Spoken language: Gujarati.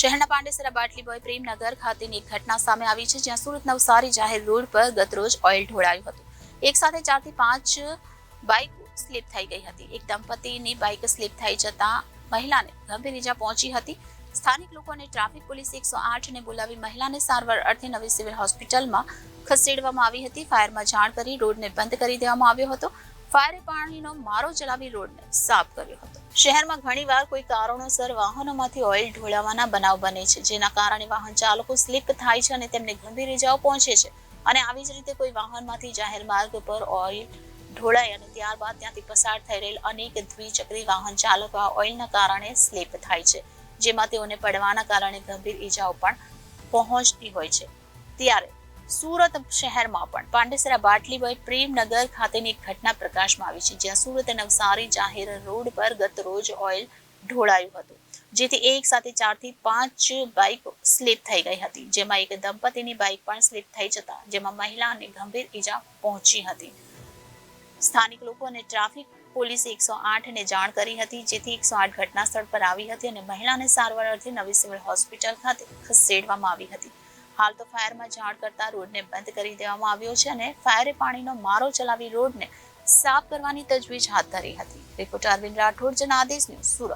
શહેરના પાંડેસરા બાટલીબોય પ્રેમનગર ખાતેની એક ઘટના સામે આવી છે, જ્યાં સુરત નવસારી જાહેર રોડ પર ગતરોજ ઓઇલ ઢોળાયું હતું. એક સાથે 4 થી 5 બાઇક સ્લીપ થઈ ગઈ હતી. એક દંપતીની બાઇક સ્લીપ થઈ જતા મહિલાને ગંભીર ઈજા પહોંચી હતી. સ્થાનિક લોકો અને ટ્રાફિક પોલીસે 108 ને બોલાવી મહિલાને સારવાર અર્થે નવી સિવિલ હોસ્પિટલમાં ખસેડવામાં આવી હતી. ફાયરમાં જાણ કરી રોડને બંધ કરી દેવામાં આવ્યો હતો. ફાયરે પાણીનો મારો ચલાવી રોડને સાફ કર્યો હતો. શહેરમાં ઘણીવાર કોઈ કારણોસર વાહનોમાંથી ઓઇલ ઢોળાવાના બનાવ બને છે, જેના કારણે વાહન ચાલકો સ્લીપ થાય છે અને તેમને ગંભીર ઇજાઓ પહોંચે છે. અને આવી જ રીતે કોઈ વાહનમાંથી જાહેર માર્ગ પર ઓઇલ ઢોળાય અને ત્યારબાદ ત્યાંથી પસાર થઈ રહેલ અનેક દ્વિચક્રી વાહન ચાલકો આ ઓઇલના કારણે સ્લીપ થાય છે, જેમાં તેઓને પડવાના કારણે ગંભીર ઇજાઓ પણ પહોંચતી હોય છે. ત્યારે સુરત શહેરમાં પણ પાંડેસરા બાટલીબોય પ્રેમનગર ખાતેની એક ઘટના પ્રકાશમાં આવી છે, જ્યાં સુરત નવસારી જાહેર રોડ પર ગત રોજ ઓઇલ ઢોળાયું હતું, જેથી એક સાથે 4 થી 5 બાઇક સ્લીપ થઈ ગઈ હતી, જેમાં એક દંપતીની બાઇક પણ સ્લીપ થઈ જતા જેમાં મહિલાને ગંભીર ઈજા પહોંચી હતી. સ્થાનિક લોકો અને ટ્રાફિક પોલીસે 108 ને જાણ કરી હતી, જેથી 108 ઘટના સ્થળ પર આવી હતી અને મહિલાને સારવાર અર્થે નવી સિવિલ હોસ્પિટલ ખાતે ખસેડવામાં આવી હતી. હાલ તો ફાયરમાં જાણ કરતા રોડને બંધ કરી દેવામાં આવ્યો છે અને ફાયરે પાણીનો મારો ચલાવી રોડને સાફ કરવાની તજવીજ હાથ ધરી હતી. Reporter Arvind Rathod, Janadesh news, Surat.